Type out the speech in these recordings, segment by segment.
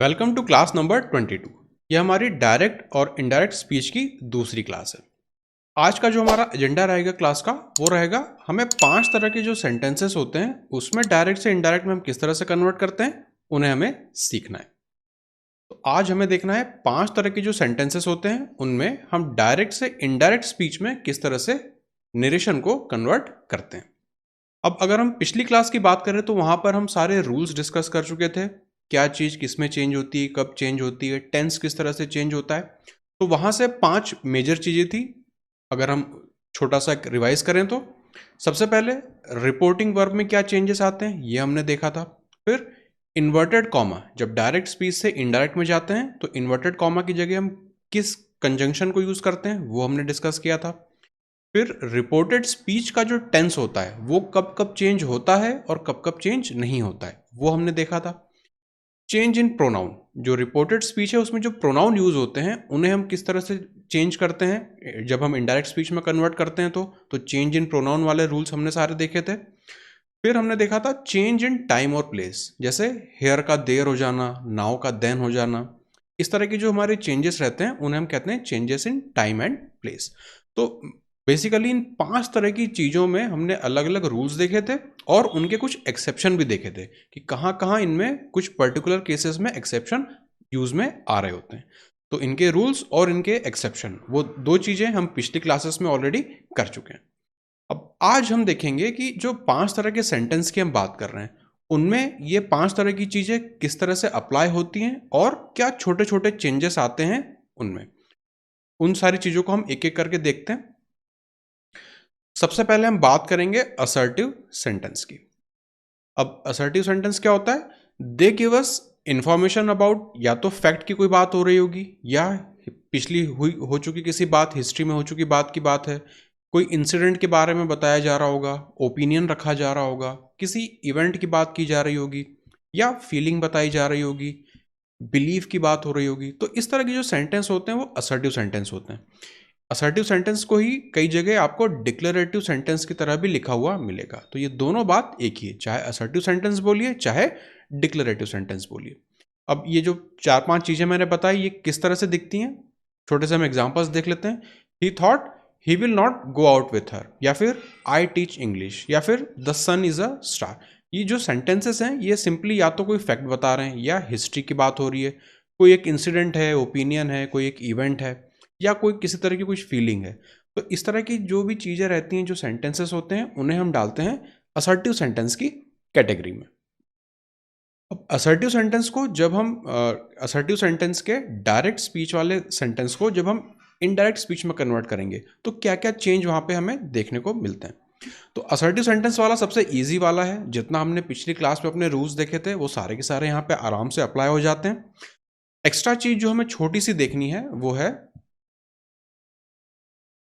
Welcome to class number 22। यह हमारी direct और इनडायरेक्ट स्पीच की दूसरी क्लास है। आज का जो हमारा एजेंडा रहेगा क्लास का वो रहेगा, हमें 5 तरह के जो सेंटेंसेस होते हैं उसमें डायरेक्ट से इनडायरेक्ट में हम किस तरह से कन्वर्ट करते हैं, उन्हें हमें सीखना है। तो आज हमें देखना है 5 तरह के जो सेंटेंसेस होते हैं उनमें हम डायरेक्ट से इनडायरेक्ट स्पीच में किस तरह से नरेशन को कन्वर्ट करते हैं। अब अगर हम पिछली क्लास की बात करें तो वहां पर हम सारे रूल्स डिस्कस कर चुके थे। क्या चीज़ किस में चेंज होती है, कब चेंज होती है, टेंस किस तरह से चेंज होता है। तो वहां से 5 मेजर चीज़ें थी। अगर हम छोटा सा रिवाइज करें तो सबसे पहले रिपोर्टिंग वर्ब में क्या चेंजेस आते हैं ये हमने देखा था। फिर इन्वर्टेड कॉमा, जब डायरेक्ट स्पीच से इनडायरेक्ट में जाते हैं तो इन्वर्टेड कॉमा की जगह हम किस कंजंक्शन को यूज़ करते हैं वो हमने डिस्कस किया था। फिर रिपोर्टेड स्पीच का जो टेंस होता है वो कब कब चेंज होता है और कब कब चेंज नहीं होता है वो हमने देखा था। चेंज इन प्रोनाउन, जो रिपोर्टेड स्पीच है उसमें जो प्रोनाउन यूज होते हैं उन्हें हम किस तरह से चेंज करते हैं जब हम इनडायरेक्ट स्पीच में कन्वर्ट करते हैं तो चेंज इन प्रोनाउन वाले रूल्स हमने सारे देखे थे। फिर हमने देखा था चेंज इन टाइम और प्लेस, जैसे हेयर का देर हो जाना, नाउ का देन हो जाना। इस तरह के जो हमारे चेंजेस रहते हैं उन्हें हम कहते हैं changes in time and place. तो बेसिकली इन 5 तरह की चीज़ों में हमने अलग अलग रूल्स देखे थे और उनके कुछ एक्सेप्शन भी देखे थे कि कहाँ कहाँ इनमें कुछ पर्टिकुलर केसेस में एक्सेप्शन यूज में आ रहे होते हैं। तो इनके रूल्स और इनके एक्सेप्शन, वो दो चीज़ें हम पिछली क्लासेस में ऑलरेडी कर चुके हैं। अब आज हम देखेंगे कि जो 5 तरह के सेंटेंस की हम बात कर रहे हैं उनमें ये 5 तरह की चीज़ें किस तरह से अप्लाई होती हैं और क्या छोटे छोटे चेंजेस आते हैं उनमें। उन सारी चीज़ों को हम एक एक करके देखते हैं। सबसे पहले हम बात करेंगे असर्टिव सेंटेंस की। अब असर्टिव सेंटेंस क्या होता है? They give us information about, या तो फैक्ट की कोई बात हो रही होगी या पिछली हुई हो चुकी किसी बात, हिस्ट्री में हो चुकी बात की बात है, कोई इंसिडेंट के बारे में बताया जा रहा होगा, ओपिनियन रखा जा रहा होगा, किसी इवेंट की बात की जा रही होगी या फीलिंग बताई जा रही होगी, बिलीव की बात हो रही होगी। तो इस तरह के जो सेंटेंस होते हैं वो असर्टिव सेंटेंस होते हैं। असर्टिव सेंटेंस को ही कई जगह आपको डिक्लेरेटिव सेंटेंस की तरह भी लिखा हुआ मिलेगा। तो ये दोनों बात एक ही है, चाहे असर्टिव सेंटेंस बोलिए चाहे डिक्लेरेटिव सेंटेंस बोलिए। अब ये जो 4-5 चीज़ें मैंने बताई ये किस तरह से दिखती हैं, छोटे से हम एग्जांपल्स देख लेते हैं। He thought he will not go out with her, या फिर आई टीच इंग्लिश, या फिर the sun is a star. ये जो सेंटेंसेस हैं ये सिंपली या तो कोई फैक्ट बता रहे हैं या हिस्ट्री की बात हो रही है, कोई एक इंसिडेंट है, ओपिनियन है, कोई एक इवेंट है, या कोई किसी तरह की कुछ फीलिंग है। तो इस तरह की जो भी चीज़ें रहती हैं, जो सेंटेंसेस होते हैं, उन्हें हम डालते हैं असर्टिव सेंटेंस की कैटेगरी में। अब असर्टिव सेंटेंस को जब हम असर्टिव सेंटेंस के डायरेक्ट स्पीच वाले सेंटेंस को जब हम इनडायरेक्ट स्पीच में कन्वर्ट करेंगे तो क्या क्या चेंज वहाँ पे हमें देखने को मिलते हैं। तो असर्टिव सेंटेंस वाला सबसे इजी वाला है, जितना हमने पिछली क्लास में अपने रूल्स देखे थे वो सारे के सारे यहाँ पे आराम से अप्लाई हो जाते हैं। एक्स्ट्रा चीज जो हमें छोटी सी देखनी है वो है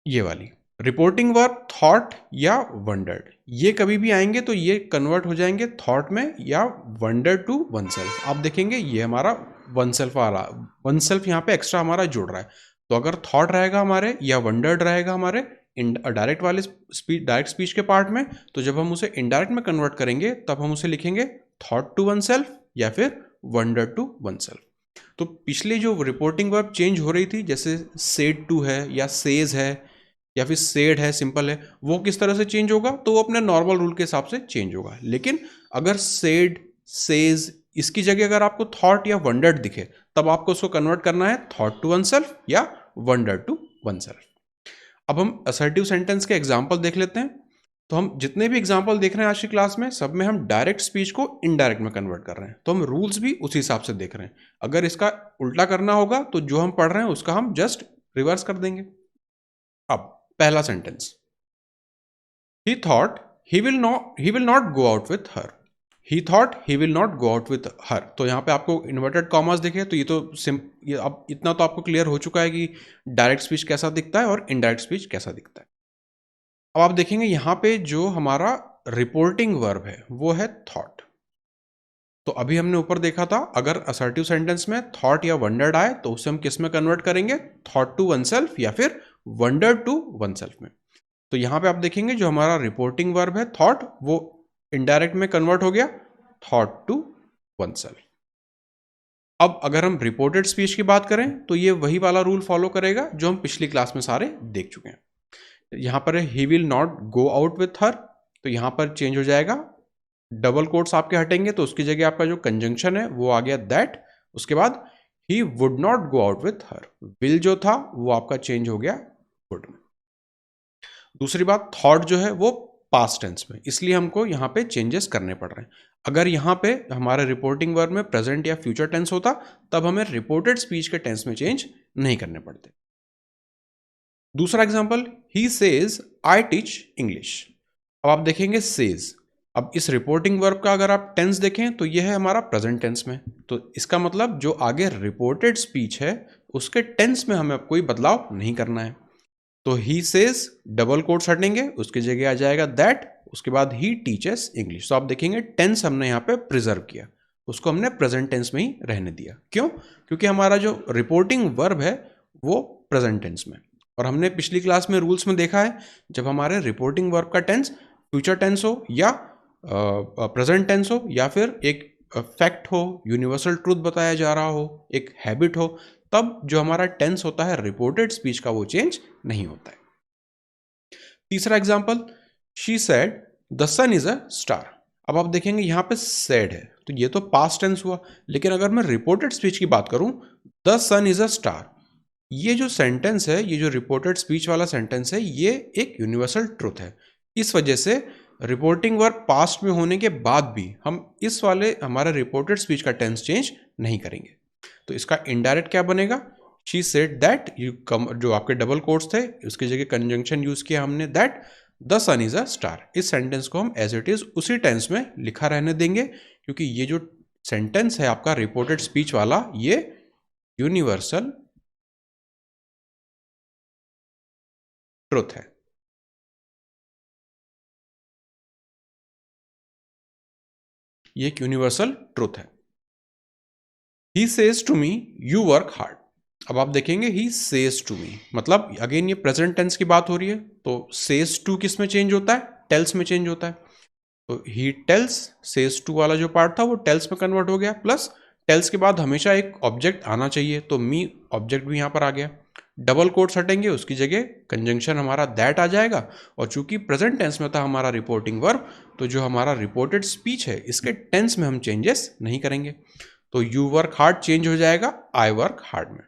ये वाली, रिपोर्टिंग वर्ब थॉट या वंडर्ड। ये कभी भी आएंगे तो ये कन्वर्ट हो जाएंगे थॉट में या वंडर टू वन सेल्फ। आप देखेंगे ये हमारा वन सेल्फ वाला, वन सेल्फ यहाँ पे एक्स्ट्रा हमारा जुड़ रहा है। तो अगर थॉट रहेगा हमारे या वंडर्ड रहेगा हमारे डायरेक्ट वाले स्पीच, डायरेक्ट स्पीच के पार्ट में, तो जब हम उसे इनडायरेक्ट में कन्वर्ट करेंगे तब हम उसे लिखेंगे थॉट टू वन सेल्फ या फिर वंडर टू वन सेल्फ। तो पिछले जो रिपोर्टिंग वर्ब चेंज हो रही थी, जैसे सेड टू है या सेज है या फिर सेड है, सिंपल है, वो किस तरह से चेंज होगा, तो वो अपने नॉर्मल रूल के हिसाब से चेंज होगा। लेकिन अगर सेड, सेज, इसकी जगह अगर आपको थॉट या वंडर्ड दिखे तब आपको उसको कन्वर्ट करना है थॉट टू वन सेल्फ या वंडर टू वन सेल्फ। अब हम असर्टिव सेंटेंस के एग्जाम्पल देख लेते हैं। तो हम जितने भी एग्जाम्पल देख रहे हैं आज की क्लास में, सब में हम डायरेक्ट स्पीच को इनडायरेक्ट में कन्वर्ट कर रहे हैं, तो हम रूल्स भी उसी हिसाब से देख रहे हैं। अगर इसका उल्टा करना होगा तो जो हम पढ़ रहे हैं उसका हम जस्ट रिवर्स कर देंगे। अब पहला sentence, he thought he will not go out with her। he thought he will not go out with her। तो यहाँ पे आपको इन्वर्टेड कॉमर्स दिखे तो ये अब इतना तो आपको क्लियर हो चुका है कि डायरेक्ट स्पीच कैसा दिखता है और इनडायरेक्ट स्पीच कैसा दिखता है। अब आप देखेंगे यहाँ पे जो हमारा रिपोर्टिंग वर्ब है वो है थॉट। तो अभी हमने ऊपर देखा था अगर असर्टिव सेंटेंस में थॉट या वंडर्ड आए तो उसे हम किस में कन्वर्ट करेंगे, थॉट टू वन सेल्फ या फिर वंडर टू वन सेल्फ में। तो यहां पे आप देखेंगे जो हमारा रिपोर्टिंग वर्ब है थॉट, वो इनडायरेक्ट में कन्वर्ट हो गया थॉट टू वन सेल्फ। अब अगर हम रिपोर्टेड स्पीच की बात करें तो ये वही वाला रूल फॉलो करेगा जो हम पिछली क्लास में सारे देख चुके हैं। यहाँ पर है ही will not go out with हर, तो यहाँ पर चेंज हो जाएगा, डबल कोट्स आपके हटेंगे तो उसकी जगह आपका जो कंजंक्शन है वो आ गया दैट। उसके बाद he would not go out with her, will जो था वो आपका चेंज हो गया वुड में। दूसरी बात, थॉट जो है वो पास्ट टेंस में, इसलिए हमको यहाँ पे चेंजेस करने पड़ रहे हैं। अगर यहाँ पे हमारे रिपोर्टिंग वर्ब में प्रेजेंट या फ्यूचर टेंस होता तब हमें रिपोर्टेड स्पीच के टेंस में चेंज नहीं करने पड़ते। दूसरा example, he says I teach English. अब आप देखेंगे सेज, अब इस रिपोर्टिंग वर्ब का अगर आप टेंस देखें तो यह है हमारा प्रेजेंट टेंस में, तो इसका मतलब जो आगे रिपोर्टेड स्पीच है उसके टेंस में हमें कोई बदलाव नहीं करना है। तो ही सेज डबल कोट्स हटेंगे, उसकी जगह आ जाएगा दैट, उसके बाद ही टीचेस इंग्लिश। तो आप देखेंगे टेंस हमने यहाँ पे प्रिजर्व किया, उसको हमने प्रेजेंट टेंस में ही रहने दिया। क्यों? क्योंकि हमारा जो रिपोर्टिंग वर्ब है वो प्रेजेंट टेंस में, और हमने पिछली क्लास में रूल्स में देखा है जब हमारे रिपोर्टिंग वर्ब का टेंस फ्यूचर टेंस हो या प्रेजेंट टेंस हो या फिर एक फैक्ट हो, यूनिवर्सल ट्रूथ बताया जा रहा हो, एक हैबिट हो, तब जो हमारा टेंस होता है रिपोर्टेड स्पीच का वो चेंज नहीं होता है। तीसरा example, she said the sun is a star. अब आप देखेंगे यहाँ पे सेड है तो ये तो पास्ट टेंस हुआ, लेकिन अगर मैं रिपोर्टेड स्पीच की बात करूं, the sun is a star, ये जो सेंटेंस है, ये जो रिपोर्टेड स्पीच वाला सेंटेंस है, ये एक यूनिवर्सल ट्रूथ है। इस वजह से रिपोर्टिंग वर्ब पास्ट में होने के बाद भी हम इस वाले हमारे रिपोर्टेड स्पीच का टेंस चेंज नहीं करेंगे। तो इसका इनडायरेक्ट क्या बनेगा, she said that, you come, जो आपके डबल कोट्स थे उसकी जगह कंजंक्शन यूज किया हमने that the sun is a star. इस सेंटेंस को हम एज इट इज उसी टेंस में लिखा रहने देंगे, क्योंकि ये जो सेंटेंस है आपका रिपोर्टेड स्पीच वाला, ये यूनिवर्सल ट्रुथ है। ये एक यूनिवर्सल ट्रुथ है। He says to me you work hard. अब आप देखेंगे ही सेज टू मी, मतलब अगेन ये प्रेजेंट टेंस की बात हो रही है, तो सेज टू किस में चेंज होता है, टेल्स में चेंज होता है। तो ही टेल्स, सेज टू वाला जो पार्ट था वो टेल्स में कन्वर्ट हो गया, प्लस टेल्स के बाद हमेशा एक ऑब्जेक्ट आना चाहिए, तो मी ऑब्जेक्ट भी यहाँ पर आ गया। डबल कोट्स हटेंगे, उसकी जगह कंजंक्शन हमारा दैट आ जाएगा, और चूंकि प्रेजेंट टेंस में था हमारा रिपोर्टिंग वर्ब, तो जो हमारा रिपोर्टेड स्पीच है इसके टेंस में हम चेंजेस नहीं करेंगे। तो यू वर्क हार्ड चेंज हो जाएगा आई वर्क हार्ड में,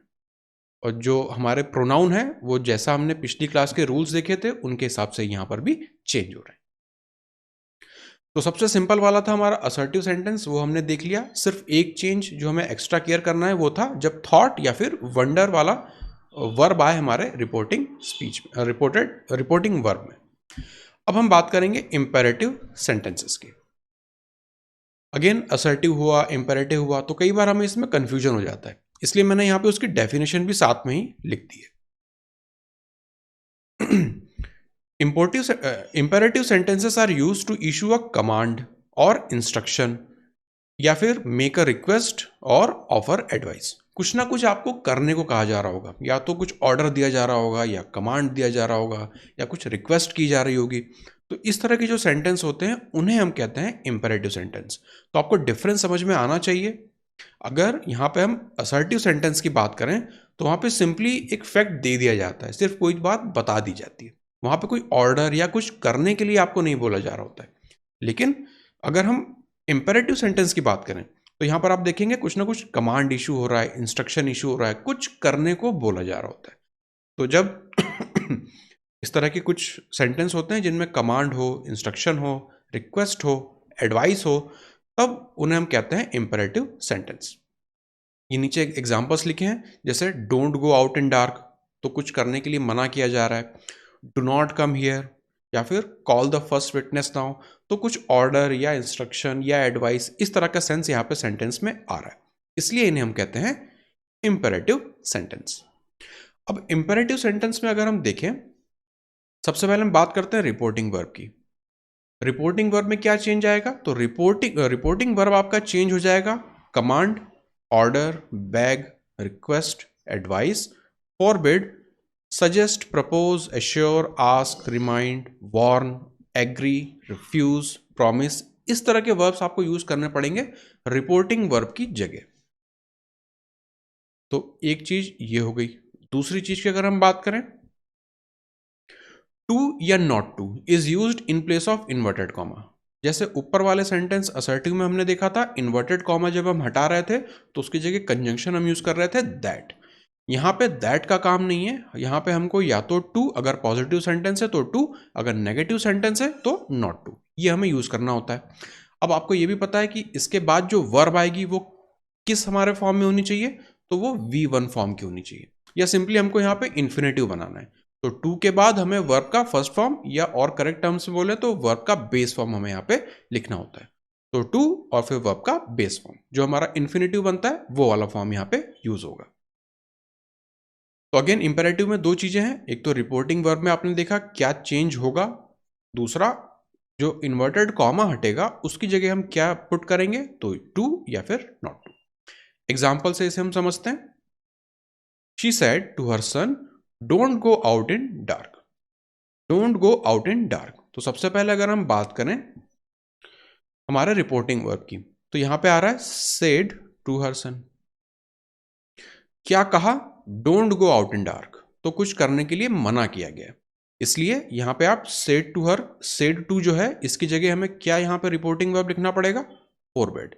और जो हमारे प्रोनाउन है वो जैसा हमने पिछली क्लास के रूल्स देखे थे उनके हिसाब से यहाँ पर भी चेंज हो रहे हैं। तो सबसे सिंपल वाला था हमारा असर्टिव सेंटेंस, वो हमने देख लिया। सिर्फ एक चेंज जो हमें एक्स्ट्रा केयर करना है वो था जब थॉट या फिर वंडर वाला वर्ब आए हमारे रिपोर्टिंग स्पीच में, रिपोर्टिंग वर्ब में। अब हम बात करेंगे इंपेरेटिव सेंटेंसेस की। अगेन असर्टिव हुआ, इंपेरेटिव हुआ, तो कई बार हमें इसमें कंफ्यूजन हो जाता है, इसलिए मैंने यहाँ पे उसकी डेफिनेशन भी साथ में ही लिख दी है। Imperative sentences are use to issue a command और इंस्ट्रक्शन, या फिर मेक अ रिक्वेस्ट और ऑफर एडवाइस। कुछ ना कुछ आपको करने को कहा जा रहा होगा, या तो कुछ ऑर्डर दिया जा रहा होगा, या कमांड दिया जा रहा होगा, या कुछ रिक्वेस्ट की जा रही होगी। तो इस तरह के जो सेंटेंस होते हैं उन्हें हम कहते हैं इंपेरेटिव सेंटेंस। तो आपको डिफरेंस समझ में आना चाहिए। अगर यहाँ पे हम असर्टिव सेंटेंस की बात करें तो वहाँ पे सिंपली एक फैक्ट दे दिया जाता है, सिर्फ कोई बात बता दी जाती है, वहाँ पे कोई ऑर्डर या कुछ करने के लिए आपको नहीं बोला जा रहा होता है। लेकिन अगर हम इंपेरेटिव सेंटेंस की बात करें तो यहाँ पर आप देखेंगे कुछ ना कुछ कमांड इशू हो रहा है, इंस्ट्रक्शन इशू हो रहा है, कुछ करने को बोला जा रहा होता है। तो जब इस तरह के कुछ सेंटेंस होते हैं जिनमें कमांड हो, इंस्ट्रक्शन हो, रिक्वेस्ट हो, एडवाइस हो, तब उन्हें हम कहते हैं इंपेरेटिव सेंटेंस। ये नीचे एग्जांपल्स लिखे हैं, जैसे don't go out in dark, तो कुछ करने के लिए मना किया जा रहा है। डू नॉट कम हियर, या फिर call the first witness now, तो कुछ ऑर्डर या इंस्ट्रक्शन या एडवाइस, इस तरह का सेंस यहाँ पे सेंटेंस में आ रहा है, इसलिए इन्हें हम कहते हैं इंपेरेटिव सेंटेंस। अब इंपेरेटिव सेंटेंस में अगर हम देखें, सबसे पहले हम बात करते हैं रिपोर्टिंग वर्ब की। रिपोर्टिंग वर्ब में क्या चेंज आएगा, तो रिपोर्टिंग वर्ब आपका चेंज हो जाएगा command, order, beg, request, advice, forbid, suggest, propose, assure, ask, remind, warn, agree, refuse, promise. इस तरह के वर्ब्स आपको यूज करने पड़ेंगे रिपोर्टिंग वर्ब की जगह। तो एक चीज ये हो गई। दूसरी चीज की अगर हम बात करें, टू या not two is used in place of inverted comma. जैसे ऊपर वाले सेंटेंस असर्टिव में हमने देखा था, इन्वर्टेड कॉमा जब हम हटा रहे थे तो उसकी जगह कंजंक्शन हम यूज कर रहे थे दैट। यहाँ पे दैट का काम नहीं है, यहाँ पे हमको या तो टू, अगर पॉजिटिव सेंटेंस है तो टू, अगर नेगेटिव सेंटेंस है तो नॉट टू, ये हमें यूज करना होता है। अब आपको ये भी पता है कि इसके बाद जो वर्ब आएगी वो किस हमारे फॉर्म में होनी चाहिए, तो वो V1 फॉर्म की होनी चाहिए, या सिंपली हमको यहाँ पे इन्फिनेटिव बनाना है। तो टू के बाद हमें वर्ब का फर्स्ट फॉर्म, या और करेक्ट टर्म से बोले तो वर्ब का बेस फॉर्म हमें यहाँ पे लिखना होता है। तो टू और फिर वर्ब का बेस फॉर्म, जो हमारा इन्फिनेटिव बनता है वो वाला फॉर्म यहाँ पे यूज होगा। तो अगेन इंपेरेटिव में दो चीजें हैं, एक तो रिपोर्टिंग वर्ब में आपने देखा क्या चेंज होगा, दूसरा जो इन्वर्टेड कॉमा हटेगा उसकी जगह हम क्या पुट करेंगे, तो टू या फिर नॉट टू। एग्जाम्पल से इसे हम समझते हैं। She said to her son, don't go out in dark. Don't go out in dark, तो सबसे पहले अगर हम बात करें हमारे रिपोर्टिंग वर्ब की, तो यहां पे आ रहा है सेड टू हर सन। क्या कहा, don't go out in dark, तो कुछ करने के लिए मना किया गया, इसलिए यहां पे आप said to her, said to जो है इसकी जगह हमें क्या यहां पे रिपोर्टिंग वर्ब लिखना पड़ेगा, फोरबेड,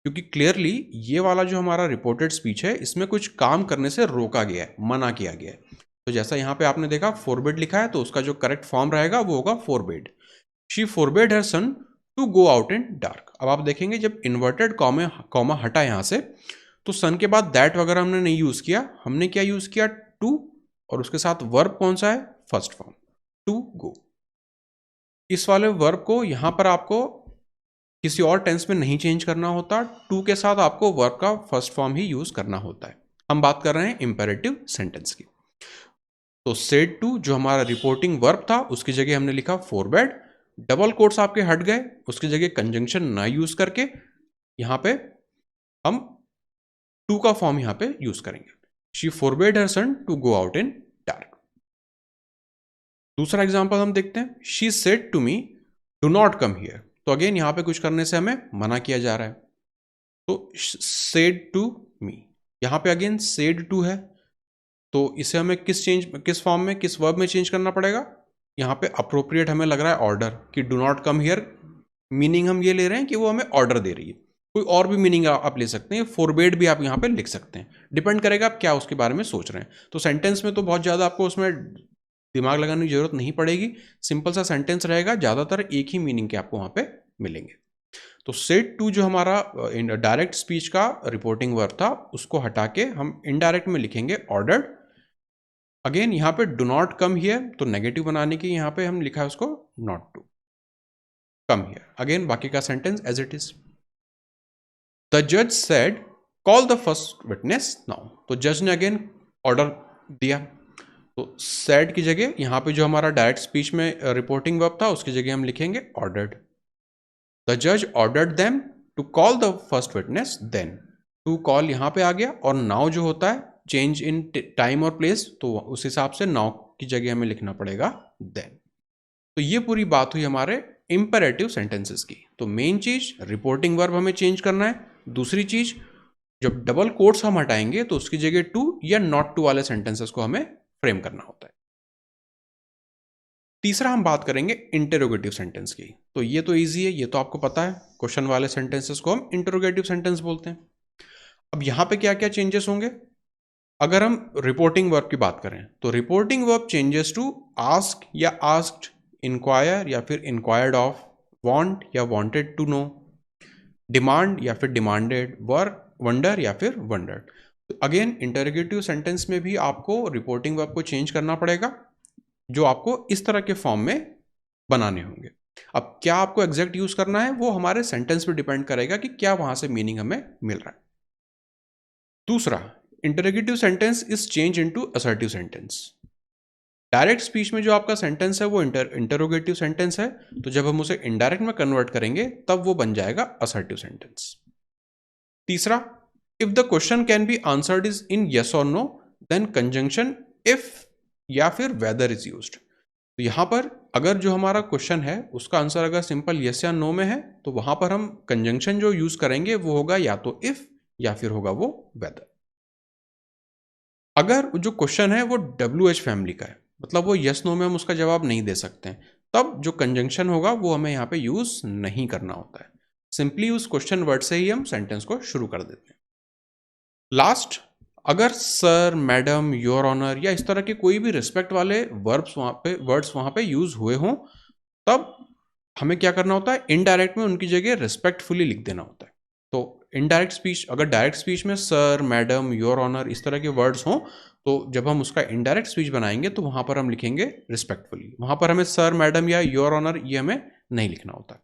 क्योंकि क्लियरली ये वाला जो हमारा रिपोर्टेड स्पीच है इसमें कुछ काम करने से रोका गया है, मना किया गया है। तो जैसा यहाँ पे आपने देखा फोरबेड लिखा है, तो उसका जो करेक्ट फॉर्म रहेगा वो होगा forbade. She forbade her son to go out in dark. अब आप देखेंगे जब इन्वर्टेड कॉमा हटा यहाँ से, तो सन के बाद दैट वगैरह हमने नहीं यूज किया, हमने क्या यूज किया, टू, और उसके साथ वर्ब कौन सा है, फर्स्ट फॉर्म, टू गो। इस वाले वर्ब को यहां पर आपको किसी और टेंस में नहीं चेंज करना होता, टू के साथ आपको वर्ब का फर्स्ट फॉर्म ही यूज करना होता है। हम बात कर रहे हैं इंपेरेटिव सेंटेंस की। तो सेड टू जो हमारा रिपोर्टिंग वर्ब था उसकी जगह हमने लिखा फोरबेड, डबल कोट्स आपके हट गए, उसकी जगह कंजंक्शन ना यूज करके यहां पे हम टू का फॉर्म यहां पे यूज करेंगे। She forbade her son to go out in dark. दूसरा एग्जांपल हम देखते हैं, she said to me do not come here. तो अगेन यहां पे कुछ करने से हमें मना किया जा रहा है, तो सेड टू मी, यहां पे अगेन सेड टू है, तो इसे हमें किस फॉर्म में, किस वर्ब में चेंज करना पड़ेगा, यहां पे अप्रोप्रिएट हमें लग रहा है ऑर्डर, कि do not come here meaning हम ये ले रहे हैं कि वो हमें ऑर्डर दे रही है। कोई और भी मीनिंग आप ले सकते हैं, फोरबेड भी आप यहां पे लिख सकते हैं, डिपेंड करेगा आप क्या उसके बारे में सोच रहे हैं। तो सेंटेंस में तो बहुत ज़्यादा आपको उसमें दिमाग लगाने की जरूरत नहीं पड़ेगी, सिंपल सा सेंटेंस रहेगा, ज़्यादातर एक ही मीनिंग के आपको वहां पे मिलेंगे। तो सेड टू जो हमारा डायरेक्ट स्पीच का रिपोर्टिंग वर्ब था उसको हटा के हम इनडायरेक्ट में लिखेंगे ऑर्डर्ड। अगेन यहाँ पे डू नॉट कम हियर, तो नेगेटिव बनाने की यहाँ पे हम लिखा है उसको not to come here. Again बाकी का sentence as it is. The जज said call the first witness now. तो जज ने अगेन ऑर्डर दिया, तो सेड की जगह यहाँ पे जो हमारा डायरेक्ट स्पीच में रिपोर्टिंग वर्ब था उसकी जगह हम लिखेंगे ऑर्डर्ड। द जज ordered them to call the first witness then. To call यहाँ पे आ गया, और नाउ जो होता है चेंज इन टाइम और प्लेस, तो उस हिसाब से नाउ की जगह हमें लिखना पड़ेगा देन। तो ये पूरी बात हुई हमारे इंपेरेटिव सेंटेंसेस की। तो मेन चीज रिपोर्टिंग वर्ब हमें चेंज करना है, दूसरी चीज जब डबल कोट्स हम हटाएंगे तो उसकी जगह टू या नॉट टू वाले सेंटेंसेस को हमें फ्रेम करना होता है। तीसरा हम बात करेंगे इंटेरोगेटिव सेंटेंस की। तो ये तो इजी है, ये तो आपको पता है, क्वेश्चन वाले सेंटेंसेस को हम इंटेरोगेटिव सेंटेंस बोलते हैं। अब यहां पे क्या क्या चेंजेस होंगे, अगर हम रिपोर्टिंग वर्ब की बात करें तो reporting verb changes to ask या आस्क्ड, इंक्वायर या फिर इंक्वायर्ड ऑफ, वांट या वांटेड टू नो, डिमांड या फिर डिमांडेड, वंडर या फिर वंडर्ड। तो अगेन इंटरोगेटिव सेंटेंस में भी आपको रिपोर्टिंग वर्ब को चेंज करना पड़ेगा, जो आपको इस तरह के फॉर्म में बनाने होंगे। अब क्या आपको एग्जैक्ट यूज करना है वो हमारे सेंटेंस पे डिपेंड करेगा कि क्या वहां से मीनिंग हमें मिल रहा है। दूसरा, interrogative sentence is change into assertive sentence. Direct speech में जो आपका सेंटेंस है वो इंटरोगेटिव सेंटेंस है, तो जब हम उसे इनडायरेक्ट में कन्वर्ट करेंगे तब वो बन जाएगा असर्टिव सेंटेंस। तीसरा, if the question can be answered is in yes और नो, देन कंजंक्शन इफ या फिर वेदर इज यूज्ड। तो यहां पर अगर जो हमारा क्वेश्चन है उसका आंसर अगर सिंपल यस या नो में है, तो वहां पर हम कंजंक्शन जो यूज करेंगे वो होगा या तो इफ या फिर होगा वो वेदर। अगर जो क्वेश्चन है वो WH फैमिली का है, मतलब वो यस नो में हम उसका जवाब नहीं दे सकते हैं, तब जो कंजंक्शन होगा वो हमें यहाँ पे यूज नहीं करना होता है। सिंपली उस क्वेश्चन वर्ड से ही हम सेंटेंस को शुरू कर देते हैं। लास्ट, अगर सर, मैडम, योर ऑनर या इस तरह के कोई भी रिस्पेक्ट वाले वर्ड्स वहां पे यूज हुए हों, तब हमें क्या करना होता है, इनडायरेक्ट में उनकी जगह रिस्पेक्टफुली लिख देना होता है। तो इनडायरेक्ट स्पीच, अगर डायरेक्ट स्पीच में सर, मैडम, योर ऑनर इस तरह के वर्ड्स हों, तो जब हम उसका इनडायरेक्ट स्पीच बनाएंगे तो वहां पर हम लिखेंगे रिस्पेक्टफुली। वहां पर हमें सर, मैडम या योर ऑनर ये हमें नहीं लिखना होता।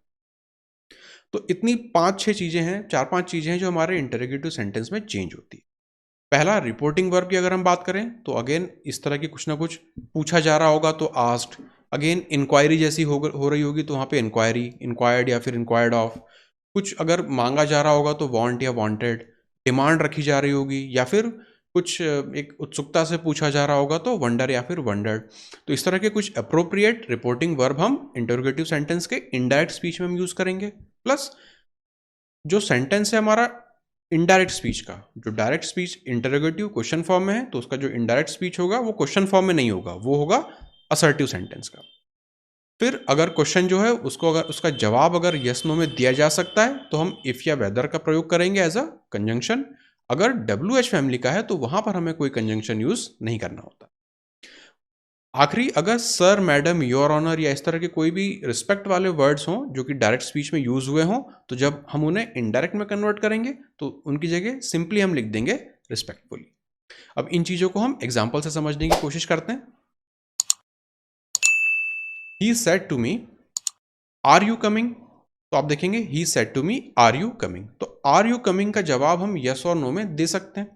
तो इतनी 5-6 चीजें हैं, 4-5 चीजें हैं जो हमारे इंटरोगेटिव सेंटेंस में चेंज होती है। पहला, रिपोर्टिंग वर्ब की अगर हम बात करें तो अगेन इस तरह की कुछ ना कुछ पूछा जा रहा होगा तो आस्क्ड, अगेन इंक्वायरी जैसी हो रही होगी तो वहां पे इंक्वायरी, इंक्वायर्ड या फिर इंक्वायर्ड ऑफ। कुछ अगर मांगा जा रहा होगा तो वांट या वांटेड, डिमांड रखी जा रही होगी, या फिर कुछ एक उत्सुकता से पूछा जा रहा होगा तो वंडर या फिर वंडर्ड। तो इस तरह के कुछ अप्रोप्रिएट रिपोर्टिंग वर्ब हम इंटरोगेटिव सेंटेंस के इनडायरेक्ट स्पीच में हम यूज करेंगे। प्लस जो सेंटेंस है हमारा इनडायरेक्ट स्पीच का, जो direct speech interrogative question form में है, तो उसका जो इनडायरेक्ट स्पीच होगा वो क्वेश्चन फॉर्म में नहीं होगा, वो होगा असर्टिव सेंटेंस का। फिर अगर क्वेश्चन जो है उसको अगर उसका जवाब अगर यस नो में दिया जा सकता है तो हम इफ या वेदर का प्रयोग करेंगे एज अ कंजंक्शन। अगर WH फैमिली का है तो वहां पर हमें कोई कंजंक्शन यूज नहीं करना होता। आखिरी, अगर सर, मैडम, योर ऑनर या इस तरह के कोई भी रिस्पेक्ट वाले वर्ड्स हों जो कि डायरेक्ट स्पीच में यूज हुए हों, तो जब हम उन्हें इनडायरेक्ट में कन्वर्ट करेंगे तो उनकी जगह सिंपली हम लिख देंगे रिस्पेक्टफुली। अब इन चीजों को हम एग्जाम्पल से समझने की कोशिश करते हैं। He said to me, are you coming? तो आप देखेंगे he said to me, are you coming? तो आर यू कमिंग का जवाब हम यस और नो में दे सकते हैं।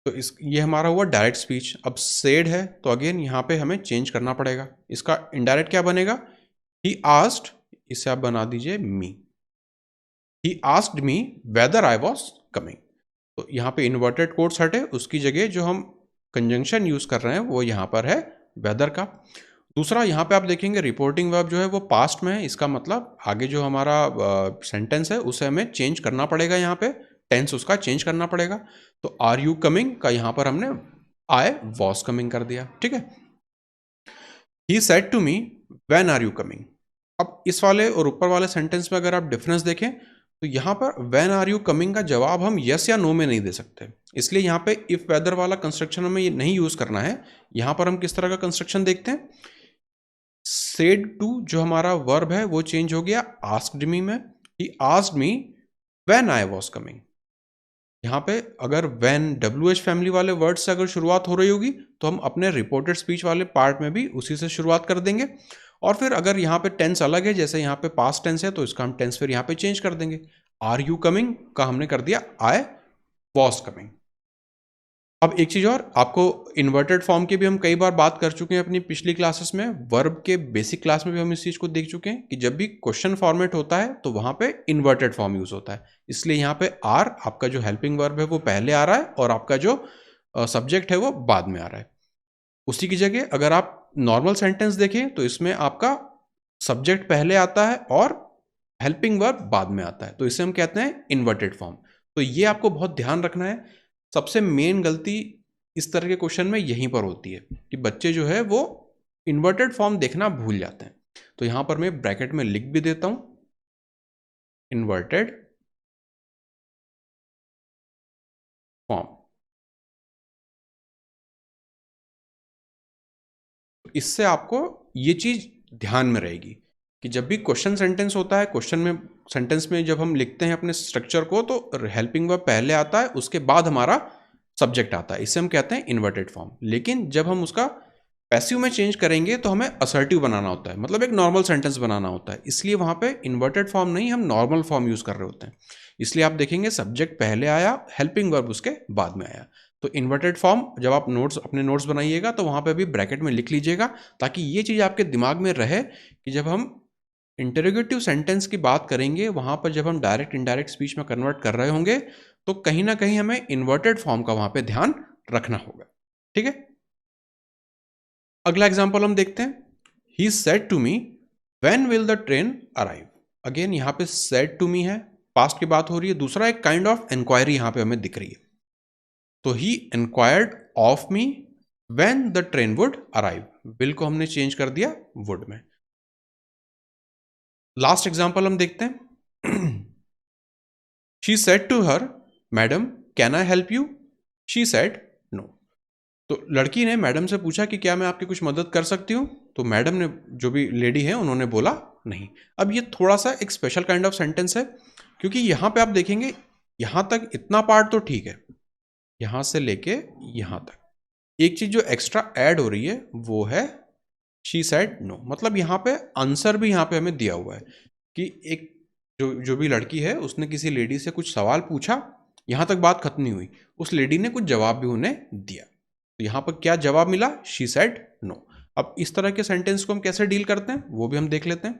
तो ये हमारा हुआ डायरेक्ट स्पीच। अब सेड है तो अगेन यहाँ पे हमें चेंज करना पड़ेगा। इसका इनडायरेक्ट क्या बनेगा? ही आस्क्ड, इसे आप बना दीजिए me. He asked me whether I was coming. तो यहाँ पे इन्वर्टेड कोट्स हटे, उसकी जगह जो हम कंजंक्शन यूज कर रहे हैं वो यहाँ पर है वेदर का। दूसरा, यहाँ पे आप देखेंगे रिपोर्टिंग वर्ब जो है वो पास्ट में है। इसका मतलब आगे जो हमारा सेंटेंस है उसे हमें चेंज करना पड़ेगा, यहाँ पे टेंस उसका चेंज करना पड़ेगा। तो आर यू कमिंग का यहाँ पर हमने आई वॉज कमिंग कर दिया। ठीक है। He said to me when are you coming. अब इस वाले और ऊपर वाले सेंटेंस में अगर आप डिफरेंस देखें तो यहाँ पर व्हेन आर यू कमिंग का जवाब हम यस या नो में नहीं दे सकते, इसलिए यहाँ पे इफ वेदर वाला कंस्ट्रक्शन हमें ये नहीं यूज करना है। यहाँ पर हम किस तरह का कंस्ट्रक्शन देखते हैं, सेड टू जो हमारा वर्ब है वो चेंज हो गया आस्क्ड मी में। ही asked me when I was coming. यहाँ पे अगर व्हेन WH फैमिली वाले वर्ड से अगर शुरुआत हो रही होगी तो हम अपने रिपोर्टेड स्पीच वाले पार्ट में भी उसी से शुरुआत कर देंगे। और फिर अगर यहाँ पे टेंस अलग है, जैसे यहाँ पे पास्ट टेंस है, तो इसका हम टेंस फिर यहाँ पे चेंज कर देंगे। आर यू कमिंग का हमने कर दिया आई वॉज कमिंग। अब एक चीज और, आपको इन्वर्टेड फॉर्म की भी हम कई बार बात कर चुके हैं अपनी पिछली क्लासेस में। वर्ब के बेसिक क्लास में भी हम इस चीज को देख चुके हैं कि जब भी क्वेश्चन फॉर्मेट होता है तो वहां पे इन्वर्टेड फॉर्म यूज होता है। इसलिए यहाँ पे आर आपका जो हेल्पिंग वर्ब है वो पहले आ रहा है और आपका जो सब्जेक्ट है वो बाद में आ रहा है। उसी की जगह अगर आप नॉर्मल सेंटेंस देखें तो इसमें आपका सब्जेक्ट पहले आता है और हेल्पिंग वर्ब बाद में आता है, तो इसे हम कहते हैं इन्वर्टेड फॉर्म। तो ये आपको बहुत ध्यान रखना है। सबसे मेन गलती इस तरह के क्वेश्चन में यहीं पर होती है कि बच्चे जो है वो इन्वर्टेड फॉर्म देखना भूल जाते हैं। तो यहां पर मैं ब्रैकेट में लिख भी देता हूं इन्वर्टेड फॉर्म। इससे आपको ये चीज ध्यान में रहेगी कि जब भी क्वेश्चन सेंटेंस होता है, क्वेश्चन में सेंटेंस में जब हम लिखते हैं अपने स्ट्रक्चर को तो हेल्पिंग वर्ब पहले आता है, उसके बाद हमारा सब्जेक्ट आता है। इसे हम कहते हैं इन्वर्टेड फॉर्म। लेकिन जब हम उसका पैसिव में चेंज करेंगे तो हमें असर्टिव बनाना होता है, मतलब एक नॉर्मल सेंटेंस बनाना होता है। इसलिए वहां पे इन्वर्टेड फॉर्म नहीं, हम नॉर्मल फॉर्म यूज कर रहे होते हैं। इसलिए आप देखेंगे सब्जेक्ट पहले आया, हेल्पिंग वर्ब उसके बाद में आया। तो इन्वर्टेड फॉर्म जब आप अपने नोट्स बनाइएगा तो वहां पे भी ब्रैकेट में लिख लीजिएगा, ताकि ये चीज आपके दिमाग में रहे कि जब हम इंटरोगेटिव सेंटेंस की बात करेंगे, वहां पर जब हम डायरेक्ट इनडायरेक्ट स्पीच में कन्वर्ट कर रहे होंगे तो कहीं ना कहीं हमें इन्वर्टेड फॉर्म का वहां पे ध्यान रखना होगा। ठीक है। अगला एग्जाम्पल हम देखते हैं। He said to me when will the train arrive. Again यहाँ पे सेड टू मी है, पास्ट की बात हो रही है। दूसरा एक काइंड ऑफ इंक्वायरी यहाँ पे हमें दिख रही है। तो he inquired of me when the train would arrive, will को हमने चेंज कर दिया वुड में। लास्ट एग्जांपल हम देखते हैं। She said to her, madam can I help you? She said no. तो लड़की ने मैडम से पूछा कि क्या मैं आपकी कुछ मदद कर सकती हूँ? तो मैडम ने, जो भी लेडी है, उन्होंने बोला नहीं। अब ये थोड़ा सा एक स्पेशल काइंड ऑफ सेंटेंस है, क्योंकि यहाँ पे आप देखेंगे, यहाँ तक इतना पार्ट तो ठीक है, यहाँ से लेके यहाँ तक एक चीज जो एक्स्ट्रा ऐड हो रही है वो है शी सेड नो। मतलब यहाँ पे आंसर भी यहाँ पे हमें दिया हुआ है कि एक जो भी लड़की है उसने किसी लेडी से कुछ सवाल पूछा, यहाँ तक बात खत्म नहीं हुई, उस लेडी ने कुछ जवाब भी उन्हें दिया। तो यहाँ पर क्या जवाब मिला? She said no. अब इस तरह के सेंटेंस को हम कैसे डील करते हैं वो भी हम देख लेते हैं।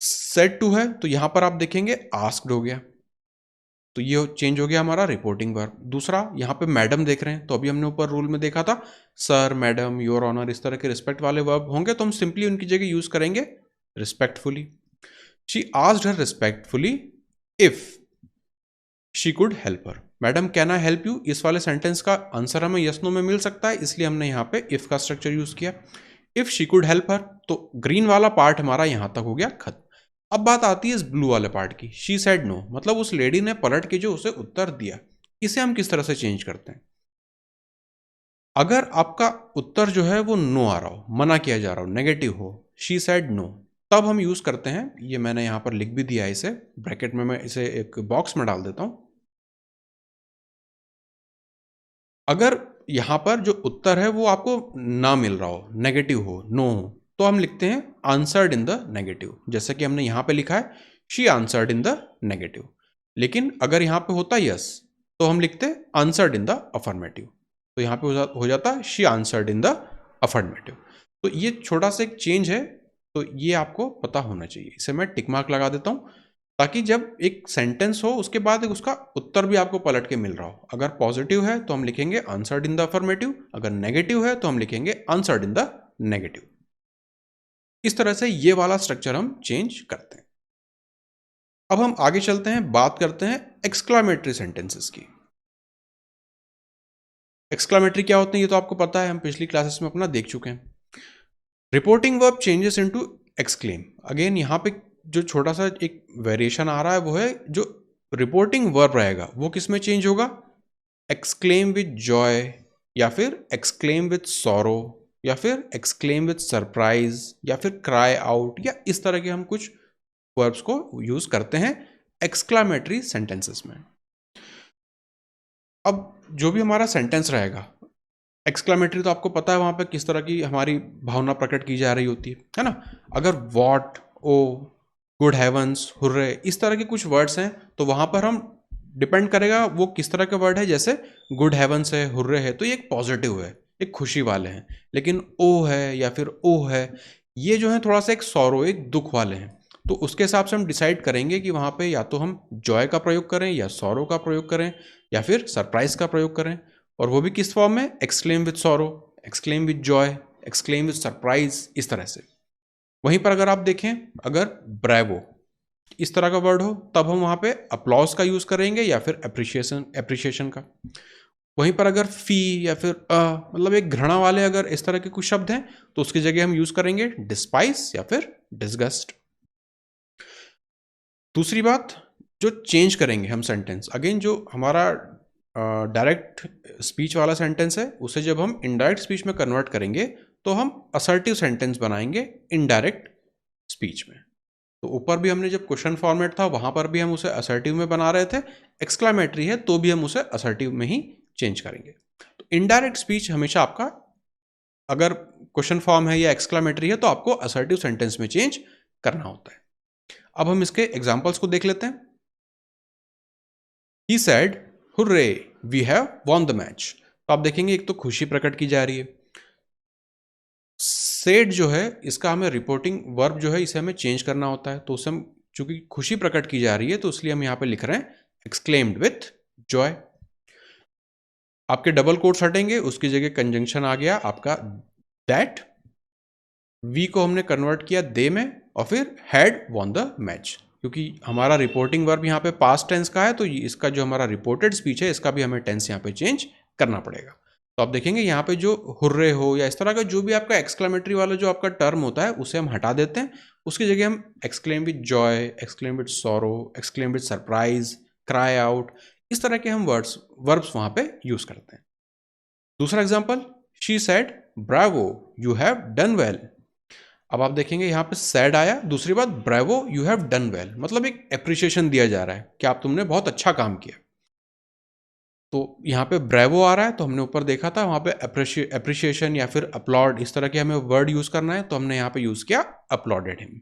सेड टू है तो यहाँ पर आप देखेंगे आस्क्ड हो गया, तो ये चेंज हो गया हमारा रिपोर्टिंग वर्ब। दूसरा, यहाँ पे मैडम देख रहे हैं, तो अभी हमने ऊपर रूल में देखा था सर, मैडम, योर ऑनर, इस तरह के रिस्पेक्ट वाले वर्ब होंगे तो हम सिंपली उनकी जगह यूज करेंगे respectfully. She asked her respectfully if she could help her. Madam can I help you, इस वाले सेंटेंस का आंसर हमें यस नो में मिल सकता है, इसलिए हमने यहाँ पे इफ का स्ट्रक्चर यूज किया। If she could help her, तो ग्रीन वाला पार्ट हमारा यहां तक हो गया खत्म। अब बात आती है इस ब्लू वाले पार्ट की, शी सेड नो, मतलब उस लेडी ने पलट के जो उसे उत्तर दिया, इसे हम किस तरह से चेंज करते हैं? अगर आपका उत्तर जो है वो नो आ रहा हो, मना किया जा रहा हो, नेगेटिव हो, शी सेड नो, तब हम यूज करते हैं, ये मैंने यहां पर लिख भी दिया है, इसे ब्रैकेट में मैं इसे एक बॉक्स में डाल देता हूं। अगर यहां पर जो उत्तर है वो आपको ना मिल रहा हो, नेगेटिव हो, नो हो, तो हम लिखते हैं आंसर्ड इन द नेगेटिव, जैसे कि हमने यहां पे लिखा है she answered in the negative. लेकिन अगर यहां पे होता यस तो हम लिखते आंसर्ड इन द अफर्मेटिव, तो यहां पे हो जाता she answered in the affirmative. तो ये छोटा सा एक चेंज है, तो ये आपको पता होना चाहिए, इसे मैं टिक मार्क लगा देता हूं, ताकि जब एक सेंटेंस हो उसके बाद उसका उत्तर भी आपको पलट के मिल रहा हो। अगर पॉजिटिव है तो हम लिखेंगे आंसर्ड इन द अफर्मेटिव, अगर नेगेटिव है तो हम लिखेंगे आंसर्ड इन द नेगेटिव। इस तरह से ये वाला स्ट्रक्चर हम चेंज करते हैं। अब हम आगे चलते हैं, बात करते हैं एक्सक्लामेटरी सेंटेंसेस की। एक्सक्लामेटरी क्या होते हैं ये तो आपको पता है, हम पिछली क्लासेस में अपना देख चुके हैं। Reporting verb changes into exclaim. Again यहाँ पे जो छोटा सा एक वेरिएशन आ रहा है वो है जो रिपोर्टिंग वर्ब रहेगा वो किस में चेंज होगा? एक्सक्लेम विद जॉय, या फिर एक्सक्लेम विद सॉरो, या फिर एक्सक्लेम विद सरप्राइज, या फिर क्राई आउट, या इस तरह के हम कुछ वर्ब्स को यूज करते हैं एक्सक्लामेटरी सेंटेंसेस में। अब जो भी हमारा सेंटेंस रहेगा, एक्सक्लामेटरी तो आपको पता है वहां पे किस तरह की हमारी भावना प्रकट की जा रही होती है ना। अगर what, oh, good heavens, hurray, इस तरह के कुछ वर्ड्स हैं तो वहां पर हम डिपेंड करेगा वो किस तरह के वर्ड है। जैसे गुड हेवंस है, हुर्रे है, तो ये एक पॉजिटिव है, एक खुशी वाले हैं। लेकिन ओ है या फिर ओ है, ये जो है थोड़ा सा एक सॉरो, एक दुख वाले हैं। तो उसके हिसाब से हम डिसाइड करेंगे कि वहां पे या तो हम जॉय का प्रयोग करें, या सॉरो का प्रयोग करें, या फिर सरप्राइज का प्रयोग करें। और वो भी किस फॉर्म में? Exclaim with sorrow, exclaim with Joy, exclaim with surprise, इस तरह से। वहीं पर अगर आप देखें, अगर ब्रेवो इस तरह का वर्ड हो तब हम वहां पे अप्लॉज का यूज करेंगे या फिर एप्रिशिएशन का। वहीं पर अगर फी या फिर मतलब एक घृणा वाले अगर इस तरह के कुछ शब्द हैं तो उसकी जगह हम यूज करेंगे डिस्पाइस या फिर डिसगस्ट। दूसरी बात, जो चेंज करेंगे हम सेंटेंस, अगेन जो हमारा डायरेक्ट स्पीच वाला सेंटेंस है उसे जब हम इनडायरेक्ट स्पीच में कन्वर्ट करेंगे तो हम असर्टिव सेंटेंस बनाएंगे इनडायरेक्ट स्पीच में। तो ऊपर भी हमने जब क्वेश्चन फॉर्मेट था वहां पर भी हम उसे असर्टिव में बना रहे थे, एक्सक्लामेटरी है तो भी हम उसे असर्टिव में ही चेंज करेंगे। तो इनडायरेक्ट स्पीच हमेशा आपका अगर क्वेश्चन फॉर्म है या एक्सक्लामेटरी है तो आपको असर्टिव सेंटेंस में चेंज करना होता है। अब हम इसके एग्जाम्पल्स को देख लेते हैं। He said, "Hooray, we have won the match." तो आप देखेंगे एक तो खुशी प्रकट की जा रही है। सेड जो है इसका हमें रिपोर्टिंग वर्ब जो है इसे हमें चेंज करना होता है, तो उसे हम चूंकि खुशी प्रकट की जा रही है तो इसलिए हम यहां पे लिख रहे हैं एक्सक्लेम्ड विथ जॉय। आपके डबल कोट्स हटेंगे, उसकी जगह कंजंक्शन आ गया आपका दैट, वी को हमने कन्वर्ट किया दे में, और फिर हैड वॉन द मैच। क्योंकि हमारा रिपोर्टिंग वर्ब यहाँ पे पास्ट टेंस का है, तो इसका जो हमारा रिपोर्टेड स्पीच है इसका भी हमें टेंस यहाँ पे चेंज करना पड़ेगा। तो आप देखेंगे यहाँ पे जो हुर्रे हो या इस तरह का जो भी आपका एक्सक्लेमेटरी वाला जो आपका टर्म होता है उसे हम हटा देते हैं। उसकी जगह हम exclaim with Joy, exclaim with sorrow, exclaim with surprise, cry out, इस तरह के हम वर्ब्स वहाँ पे यूज करते हैं। दूसरा example, she said Bravo you have done well. अब आप देखेंगे यहाँ पे सैड आया, दूसरी बात Bravo you have done well, मतलब एक एप्रिसिएशन दिया जा रहा है कि आप तुमने बहुत अच्छा काम किया। तो यहाँ पे ब्रेवो आ रहा है, तो हमने ऊपर देखा था वहाँ पे एप्रिशिएशन या फिर अपलॉड, इस तरह के हमें वर्ड यूज करना है, तो हमने यहाँ पे यूज किया अपलॉडेड हिम।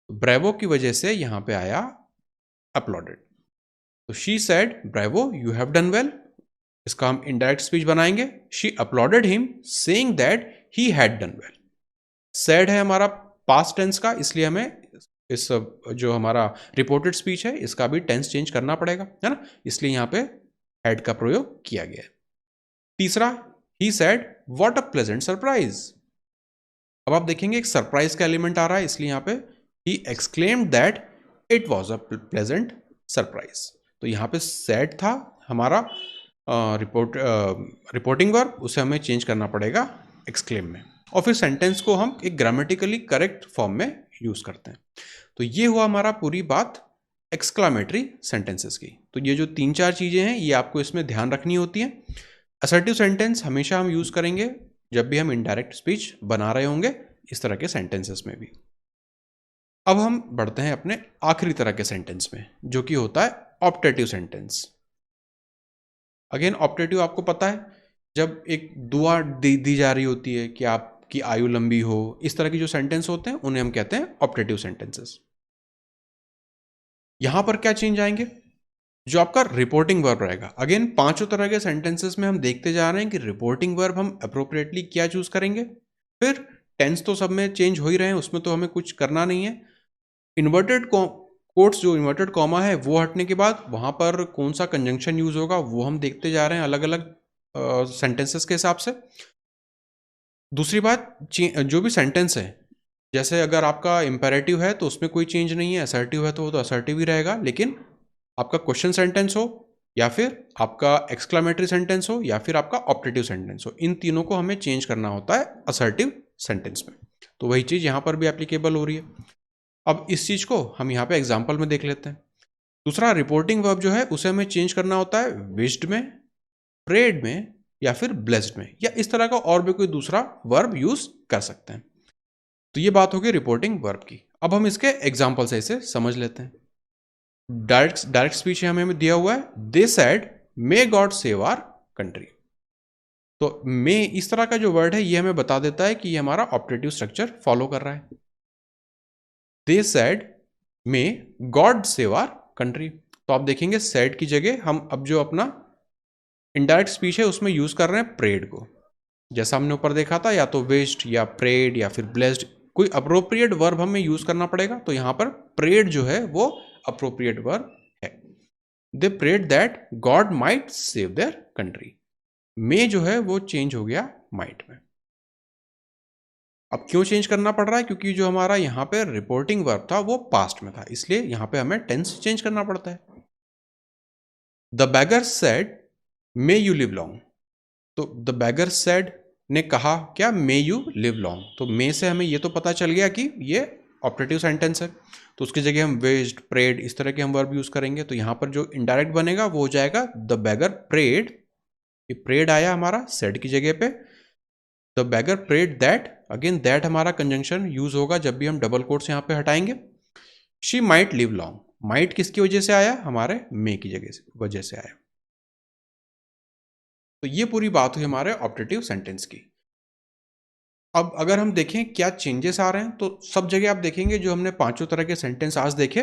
ब्रेवो की वजह से यहाँ पे आया अपलॉडेड। तो she said bravo you have done well, इसका हम इनडायरेक्ट स्पीच बनाएंगे, she applauded him saying that he had done well. Said है हमारा पास्ट टेंस का, इसलिए हमें इस जो हमारा रिपोर्टेड स्पीच है इसका भी टेंस चेंज करना पड़ेगा, है ना, इसलिए यहाँ पे हैड का प्रयोग किया गया है। तीसरा, he said what a pleasant surprise. अब आप देखेंगे एक सरप्राइज का एलिमेंट आ रहा है, इसलिए यहाँ पे he exclaimed that it was a pleasant surprise. तो यहाँ पे सेड था हमारा रिपोर्टिंग वर्ब, उसे हमें चेंज करना पड़ेगा एक्सक्लेम में, और फिर सेंटेंस को हम एक ग्रामेटिकली करेक्ट फॉर्म में यूज करते हैं। तो ये हुआ हमारा पूरी बात एक्सक्लामेटरी सेंटेंसेस की। तो ये जो 3-4 चीजें हैं ये आपको इसमें ध्यान रखनी होती हैं। असर्टिव सेंटेंस हमेशा हम यूज करेंगे जब भी हम इनडायरेक्ट स्पीच बना रहे होंगे इस तरह के सेंटेंसेस में भी। अब हम बढ़ते हैं अपने आखिरी तरह के सेंटेंस में, जो कि होता है ऑप्टेटिव सेंटेंस। अगेन ऑप्टेटिव आपको पता है, जब एक दुआ दी जा रही होती है कि आपकी आयु लंबी हो, इस तरह की जो सेंटेंस होते हैं उन्हें हम कहते हैं ऑप्टेटिव सेंटेंसेस। यहां पर क्या चेंज आएंगे, जो आपका रिपोर्टिंग वर्ब रहेगा। अगेन 5 तरह के सेंटेंसेस में हम देखते जा रहे हैं कि रिपोर्टिंग वर्ब हम अप्रोप्रिएटली क्या चूज करेंगे। फिर टेंस तो सब में चेंज हो ही रहे हैं, उसमें तो हमें कुछ करना नहीं है। इन्वर्टेड कोट्स, जो इन्वर्टेड कॉमा है वो हटने के बाद वहां पर कौन सा कंजंक्शन यूज होगा वो हम देखते जा रहे हैं अलग अलग सेंटेंसेस के हिसाब से। दूसरी बात, जो भी सेंटेंस है, जैसे अगर आपका इंपेरेटिव है तो उसमें कोई चेंज नहीं है, असर्टिव है तो वो तो असर्टिव ही रहेगा, लेकिन आपका क्वेश्चन सेंटेंस हो या फिर आपका एक्सक्लामेटरी सेंटेंस हो या फिर आपका ऑप्टेटिव सेंटेंस हो, इन तीनों को हमें चेंज करना होता है असर्टिव सेंटेंस में। तो वही चीज यहां पर भी एप्लीकेबल हो रही है। अब इस चीज को हम यहाँ पे एग्जाम्पल में देख लेते हैं। दूसरा, रिपोर्टिंग वर्ब जो है उसे हमें चेंज करना होता है विश्ड में, प्रेड में या फिर ब्लेस्ड में, या इस तरह का और भी कोई दूसरा वर्ब यूज कर सकते हैं। तो ये बात होगी रिपोर्टिंग वर्ब की। अब हम इसके एग्जाम्पल से इसे समझ लेते हैं। डायरेक्ट स्पीच हमें दिया हुआ है, they said may God save our country. तो मे इस तरह का जो वर्ड है ये हमें बता देता है कि ये हमारा ऑप्टेटिव स्ट्रक्चर फॉलो कर रहा है। They said may God save our country, तो आप देखेंगे सेड की जगह हम अब जो अपना इनडायरेक्ट स्पीच है उसमें यूज कर रहे हैं प्रेड को। जैसा हमने ऊपर देखा था, या तो विश्ड या प्रेड या फिर ब्लेस्ड, कोई अप्रोप्रिएट वर्ब हमें यूज करना पड़ेगा। तो यहां पर प्रेड जो है वो अप्रोप्रिएट वर्ब है। They prayed that God might save their country, may जो है वो चेंज हो गया माइट में। अब क्यों चेंज करना पड़ रहा है, क्योंकि जो हमारा यहाँ पे रिपोर्टिंग वर्ब था वो पास्ट में था, इसलिए यहाँ पे हमें टेंस चेंज करना पड़ता है। The bagger said may you live long, तो द बैगर सेड ने कहा क्या, मे यू लिव लॉन्ग। तो मे से हमें ये तो पता चल गया कि ये ऑप्टेटिव सेंटेंस है, तो उसकी जगह हम विश्ड, प्रेड इस तरह के हम वर्ब यूज करेंगे। तो यहाँ पर जो इनडायरेक्ट बनेगा वो हो जाएगा द बैगर प्रेड, ये प्रेड आया हमारा सेड की जगह पे। The beggar prayed that, again that हमारा कंजंक्शन यूज होगा जब भी हम डबल कोट्स यहाँ पे हटाएंगे। She might live long, might किसकी वजह से आया, हमारे मे की वजह से आया। तो ये पूरी बात हुई हमारे ऑप्टेटिव सेंटेंस की। अब अगर हम देखें क्या चेंजेस आ रहे हैं, तो सब जगह आप देखेंगे जो हमने 5 तरह के सेंटेंस आज देखे,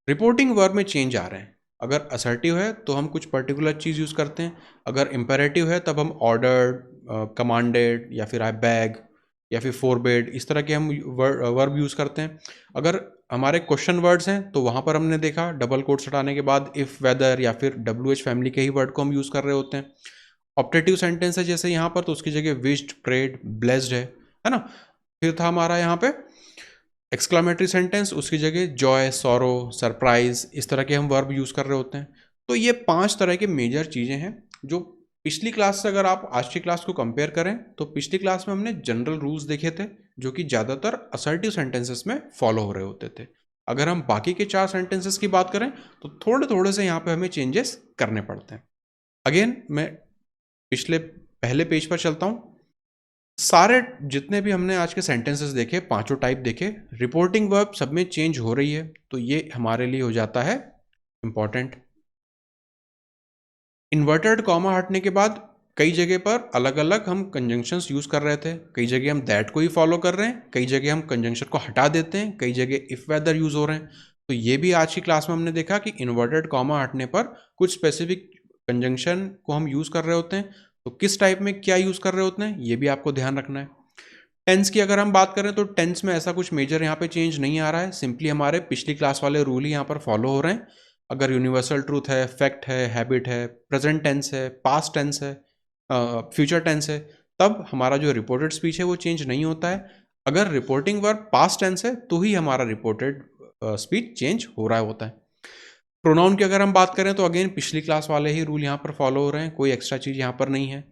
रिपोर्टिंग वर्ब में चेंज आ रहे हैं। अगर असर्टिव है तो हम कुछ पर्टिकुलर चीज़ यूज़ करते हैं, अगर इम्पेरेटिव है तब हम ऑर्डर्ड, कमांडेड या फिर आई बैग या फिर फोरबेड, इस तरह के हम वर्ब यूज़ करते हैं। अगर हमारे क्वेश्चन वर्ड्स हैं तो वहाँ पर हमने देखा डबल कोट्स हटाने के बाद इफ़, वेदर या फिर WH फैमिली के ही वर्ड को हम यूज़ कर रहे होते हैं। ऑप्टेटिव सेंटेंस है जैसे यहाँ पर, तो उसकी जगह विश्ड, प्रेड, ब्लेस्ड है ना। फिर था हमारा यहाँ पे एक्सक्लामेटरी सेंटेंस उसकी जगह जॉय, सॉरो, सरप्राइज इस तरह के हम वर्ब यूज़ कर रहे होते हैं। तो ये 5 तरह के मेजर चीज़ें हैं जो पिछली क्लास से अगर आप आज की क्लास को कंपेयर करें तो पिछली क्लास में हमने जनरल रूल्स देखे थे जो कि ज़्यादातर असर्टिव सेंटेंसेस में फॉलो हो रहे होते थे। अगर हम बाकी के 4 सेंटेंसेस की बात करें तो थोड़े थोड़े से यहाँ पे हमें चेंजेस करने पड़ते हैं। अगेन मैं पहले पेज पर चलता हूँ। सारे जितने भी हमने आज के सेंटेंसेस देखे, पांचों टाइप देखे, रिपोर्टिंग वर्ब सब में चेंज हो रही है, तो ये हमारे लिए हो जाता है इंपॉर्टेंट। इन्वर्टेड कॉमा हटने के बाद कई जगह पर अलग अलग हम कंजंक्शंस यूज कर रहे थे। कई जगह हम दैट को ही फॉलो कर रहे हैं, कई जगह हम कंजंक्शन को हटा देते हैं, कई जगह इफ वेदर यूज हो रहे हैं। तो ये भी आज की क्लास में हमने देखा कि इन्वर्टेड कॉमा हटने पर कुछ स्पेसिफिक कंजंक्शन को हम यूज कर रहे होते हैं, तो किस टाइप में क्या यूज कर रहे होते हैं ये भी आपको ध्यान रखना है। टेंस की अगर हम बात करें तो टेंस में ऐसा कुछ मेजर यहाँ पे चेंज नहीं आ रहा है, सिंपली हमारे पिछली क्लास वाले रूल ही यहाँ पर फॉलो हो रहे हैं। अगर यूनिवर्सल ट्रूथ है, फैक्ट है, हैबिट है, प्रेजेंट टेंस है, पास्ट टेंस है, फ्यूचर टेंस है, तब हमारा जो रिपोर्टेड स्पीच है वो चेंज नहीं होता है। अगर रिपोर्टिंग वर्ब पास्ट टेंस है तो ही हमारा रिपोर्टेड स्पीच चेंज हो रहा होता है। प्रोनाउन की अगर हम बात करें तो अगेन पिछली क्लास वाले ही रूल यहाँ पर फॉलो हो रहे हैं, कोई एक्स्ट्रा चीज़ यहाँ पर नहीं है।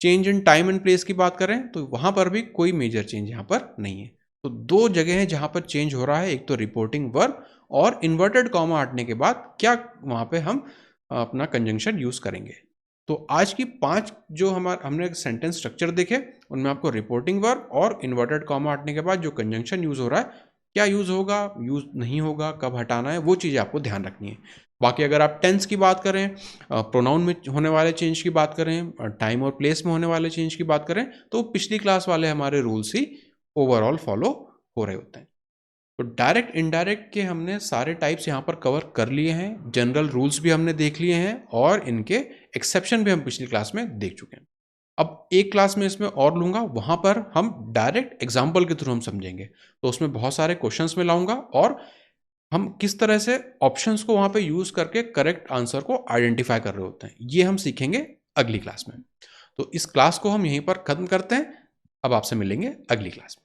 Change in time and place की बात करें तो वहाँ पर भी कोई मेजर चेंज यहाँ पर नहीं है। तो 2 जगह हैं जहाँ पर चेंज हो रहा है, एक तो रिपोर्टिंग वर्ब और इन्वर्टेड कॉमा हटने के बाद क्या वहाँ पे हम अपना कंजंक्शन यूज़ करेंगे। तो आज की 5 जो हमने सेंटेंस स्ट्रक्चर देखे उनमें आपको रिपोर्टिंग वर्ब और इन्वर्टेड कॉमा हटने के बाद जो कंजंक्शन यूज़ हो रहा है, क्या यूज़ होगा, यूज़ नहीं होगा, कब हटाना है, वो चीज़ें आपको ध्यान रखनी है। बाकी अगर आप टेंस की बात करें, प्रोनाउन में होने वाले चेंज की बात करें, टाइम और प्लेस में होने वाले चेंज की बात करें, तो पिछली क्लास वाले हमारे रूल्स ही ओवरऑल फॉलो हो रहे होते हैं। तो डायरेक्ट इनडायरेक्ट के हमने सारे टाइप्स यहाँ पर कवर कर लिए हैं, जनरल रूल्स भी हमने देख लिए हैं और इनके एक्सेप्शन भी हम पिछली क्लास में देख चुके हैं। अब एक क्लास में इसमें और लूँगा, वहाँ पर हम डायरेक्ट एग्जाम्पल के थ्रू हम समझेंगे, तो उसमें बहुत सारे क्वेश्चंस में लाऊंगा और हम किस तरह से ऑप्शंस को वहाँ पे यूज़ करके करेक्ट आंसर को आइडेंटिफाई कर रहे होते हैं, ये हम सीखेंगे अगली क्लास में। तो इस क्लास को हम यहीं पर खत्म करते हैं, अब आपसे मिलेंगे अगली क्लास में।